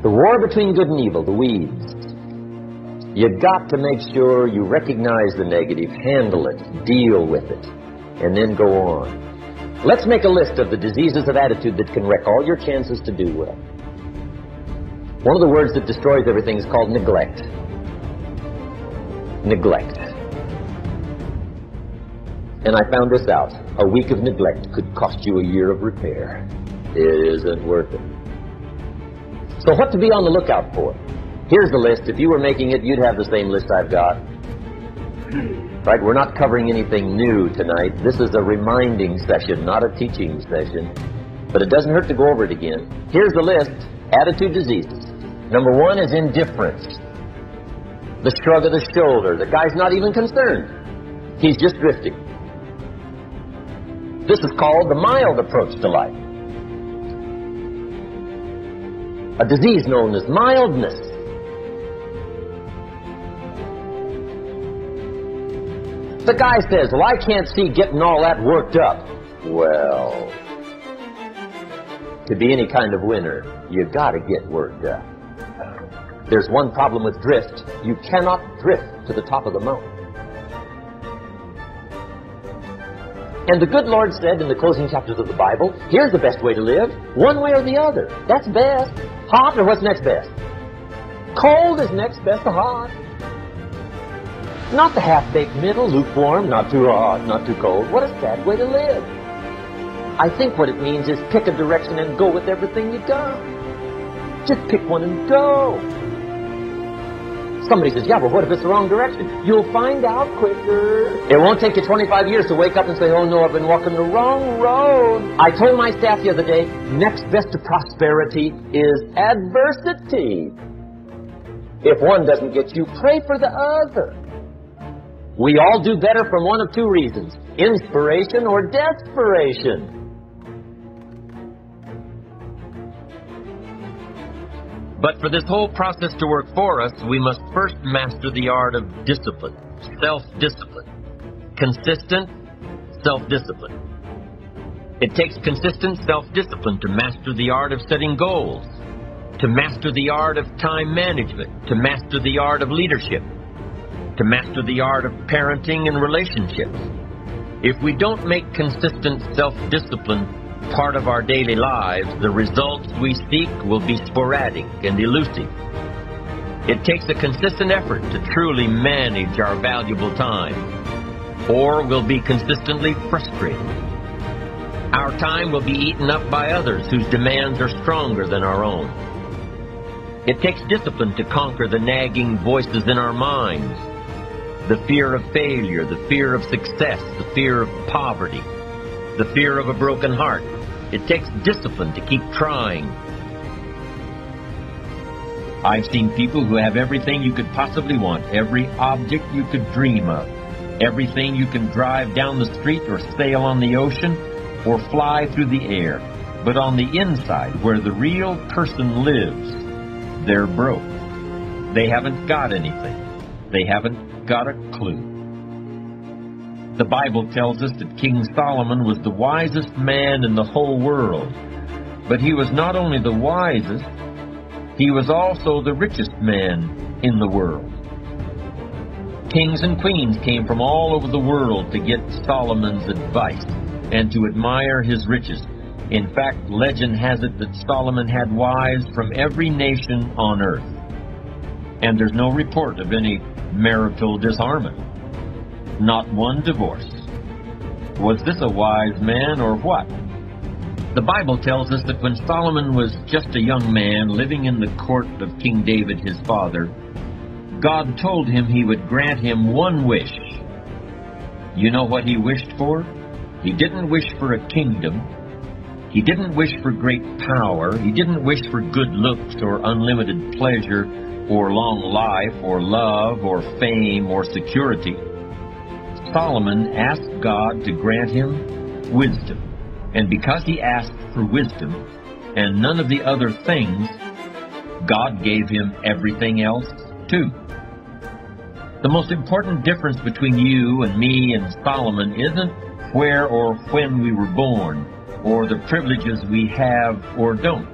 The war between good and evil, the weeds. You've got to make sure you recognize the negative, handle it, deal with it, and then go on. Let's make a list of the diseases of attitude that can wreck all your chances to do well. One of the words that destroys everything is called neglect. Neglect. And I found this out. A week of neglect could cost you a year of repair. It isn't worth it. So what to be on the lookout for? Here's the list. If you were making it, you'd have the same list I've got. Right? We're not covering anything new tonight. This is a reminding session, not a teaching session. But it doesn't hurt to go over it again. Here's the list. Attitude diseases. Number 1 is indifference. The shrug of the shoulder. The guy's not even concerned. He's just drifting. This is called the mild approach to life. A disease known as mildness. The guy says, well, I can't see getting all that worked up. Well, to be any kind of winner, you've got to get worked up. There's one problem with drift. You cannot drift to the top of the mountain. And the good Lord said in the closing chapters of the Bible, here's the best way to live. One way or the other. That's best. Hot or what's next best? Cold is next best to hot. Not the half-baked middle, lukewarm, not too hot, not too cold. What a sad way to live. I think what it means is pick a direction and go with everything you got. Just pick one and go. Somebody says, yeah, but what if it's the wrong direction? You'll find out quicker. It won't take you 25 years to wake up and say, oh no, I've been walking the wrong road. I told my staff the other day, next best to prosperity is adversity. If one doesn't get you, pray for the other. We all do better from one of 2 reasons, inspiration or desperation. But for this whole process to work for us, we must first master the art of discipline, self-discipline. Consistent self-discipline. It takes consistent self-discipline to master the art of setting goals, to master the art of time management, to master the art of leadership, to master the art of parenting and relationships. If we don't make consistent self-discipline part of our daily lives, the results we seek will be sporadic and elusive. It takes a consistent effort to truly manage our valuable time, or we'll be consistently frustrated. Our time will be eaten up by others whose demands are stronger than our own. It takes discipline to conquer the nagging voices in our minds, the fear of failure, the fear of success, the fear of poverty, the fear of a broken heart. It takes discipline to keep trying. I've seen people who have everything you could possibly want, every object you could dream of, everything you can drive down the street or sail on the ocean or fly through the air. But on the inside, where the real person lives, they're broke. They haven't got anything. They haven't got a clue. The Bible tells us that King Solomon was the wisest man in the whole world. But he was not only the wisest, he was also the richest man in the world. Kings and queens came from all over the world to get Solomon's advice and to admire his riches. In fact, legend has it that Solomon had wives from every nation on earth. And there's no report of any marital disharmony. Not one divorce. Was this a wise man or what? The Bible tells us that when Solomon was just a young man living in the court of King David his father, God told him he would grant him one wish. You know what he wished for? He didn't wish for a kingdom. He didn't wish for great power. He didn't wish for good looks or unlimited pleasure or long life or love or fame or security. Solomon asked God to grant him wisdom. And because he asked for wisdom and none of the other things, God gave him everything else too. The most important difference between you and me and Solomon isn't where or when we were born, or the privileges we have or don't.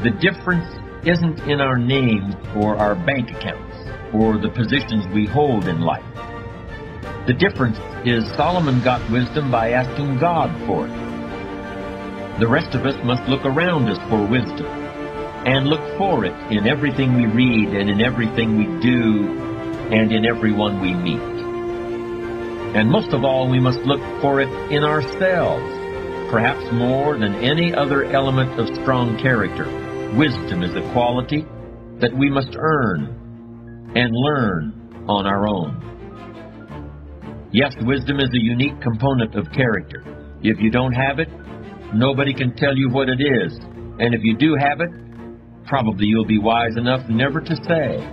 The difference isn't in our names or our bank accounts or the positions we hold in life. The difference is Solomon got wisdom by asking God for it. The rest of us must look around us for wisdom and look for it in everything we read and in everything we do and in everyone we meet. And most of all, we must look for it in ourselves, perhaps more than any other element of strong character. Wisdom is a quality that we must earn and learn on our own. Yes, wisdom is a unique component of character. If you don't have it, nobody can tell you what it is. And if you do have it, probably you'll be wise enough never to say,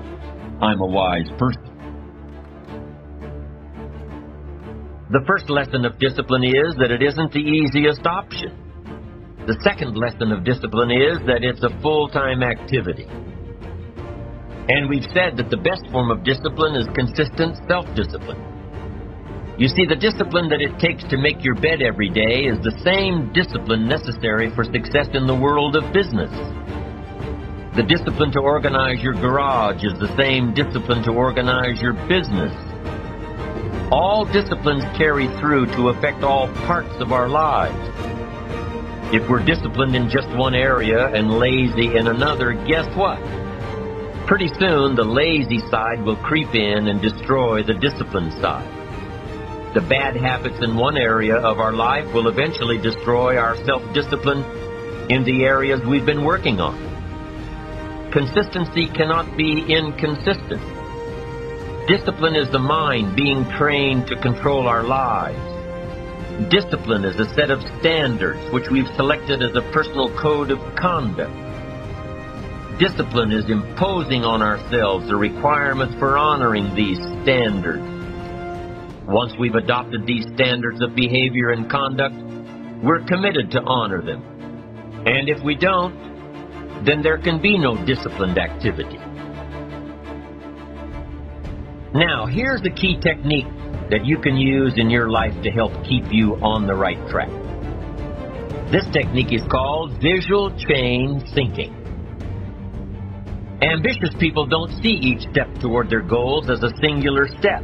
"I'm a wise person." The first lesson of discipline is that it isn't the easiest option. The second lesson of discipline is that it's a full-time activity. And we've said that the best form of discipline is consistent self-discipline. You see, the discipline that it takes to make your bed every day is the same discipline necessary for success in the world of business. The discipline to organize your garage is the same discipline to organize your business. All disciplines carry through to affect all parts of our lives. If we're disciplined in just one area and lazy in another, guess what? Pretty soon the lazy side will creep in and destroy the disciplined side. The bad habits in one area of our life will eventually destroy our self-discipline in the areas we've been working on. Consistency cannot be inconsistent. Discipline is the mind being trained to control our lives. Discipline is a set of standards which we've selected as a personal code of conduct. Discipline is imposing on ourselves the requirements for honoring these standards. Once we've adopted these standards of behavior and conduct, we're committed to honor them. And if we don't, then there can be no disciplined activity. Now, here's a key technique that you can use in your life to help keep you on the right track. This technique is called visual chain thinking. Ambitious people don't see each step toward their goals as a singular step.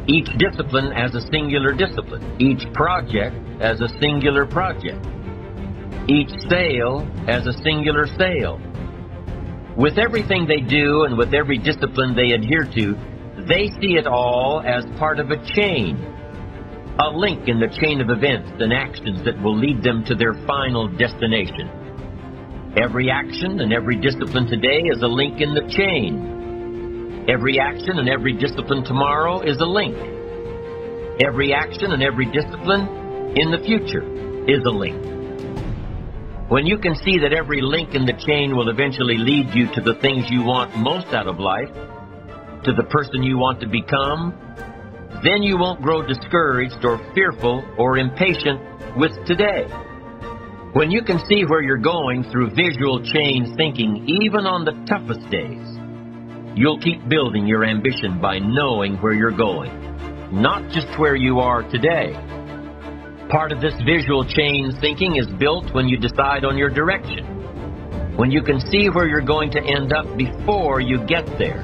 Each discipline as a singular discipline. Each project as a singular project. Each sale as a singular sale. With everything they do and with every discipline they adhere to, they see it all as part of a chain. A link in the chain of events and actions that will lead them to their final destination. Every action and every discipline today is a link in the chain. Every action and every discipline tomorrow is a link. Every action and every discipline in the future is a link. When you can see that every link in the chain will eventually lead you to the things you want most out of life, to the person you want to become, then you won't grow discouraged or fearful or impatient with today. When you can see where you're going through visual chain thinking, even on the toughest days, you'll keep building your ambition by knowing where you're going, not just where you are today. Part of this visual chain thinking is built when you decide on your direction, when you can see where you're going to end up before you get there,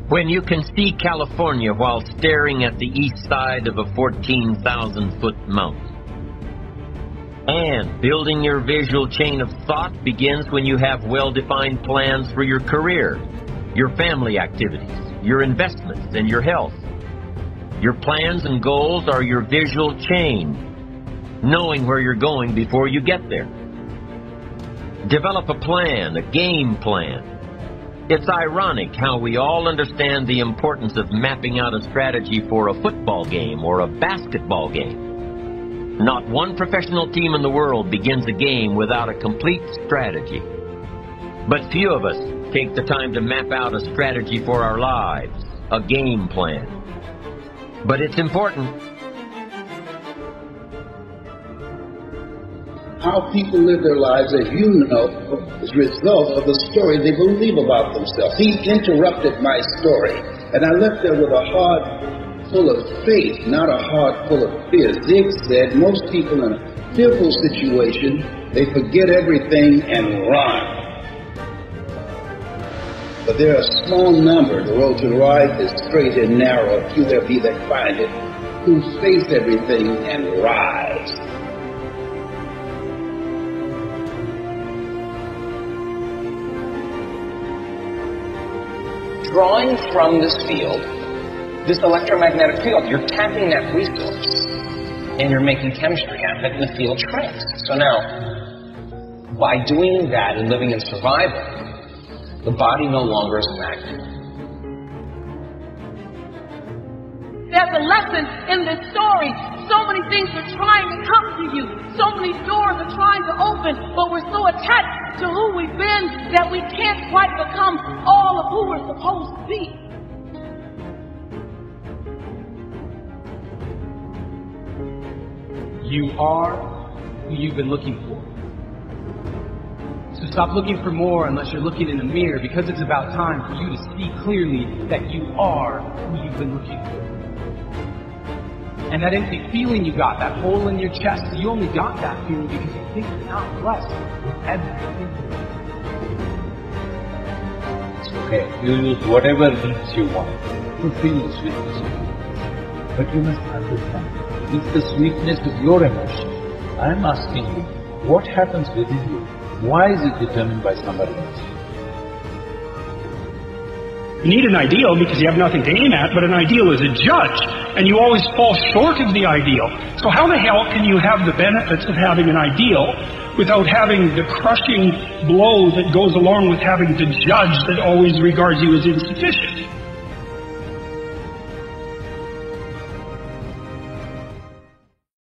when you can see California while staring at the east side of a 14,000-foot mountain. And building your visual chain of thought begins when you have well-defined plans for your career, your family activities, your investments, and your health. Your plans and goals are your visual chain, knowing where you're going before you get there. Develop a plan, a game plan. It's ironic how we all understand the importance of mapping out a strategy for a football game or a basketball game. Not one professional team in the world begins a game without a complete strategy. But few of us take the time to map out a strategy for our lives, a game plan. But it's important. How people live their lives, as you know, is a result of the story they believe about themselves. He interrupted my story, and I left there with a heart full of faith, not a heart full of fear. Zig said most people in a fearful situation, they forget everything and run. But there are a small number, the road to life is straight and narrow, few there be that find it, who face everything and rise. Drawing from this field, this electromagnetic field, you're tapping that resource, and you're making chemistry out of it, and the field shrinks. So now, by doing that and living in survival, the body no longer is a magnet. There's a lesson in this story. So many things are trying to come to you. So many doors are trying to open, but we're so attached to who we've been that we can't quite become all of who we're supposed to be. You are who you've been looking for. So stop looking for more unless you're looking in a mirror, because it's about time for you to see clearly that you are who you've been looking for. And that empty feeling you got, that hole in your chest, you only got that feeling because you think you're not blessed with everything. It's okay. You use whatever means you want to feel the sweetness. But you must understand, it's the sweetness of your emotion. I am asking you, what happens within you? Why is it determined by somebody else? You need an ideal because you have nothing to aim at, but an ideal is a judge, and you always fall short of the ideal. So how the hell can you have the benefits of having an ideal without having the crushing blow that goes along with having the judge that always regards you as insufficient?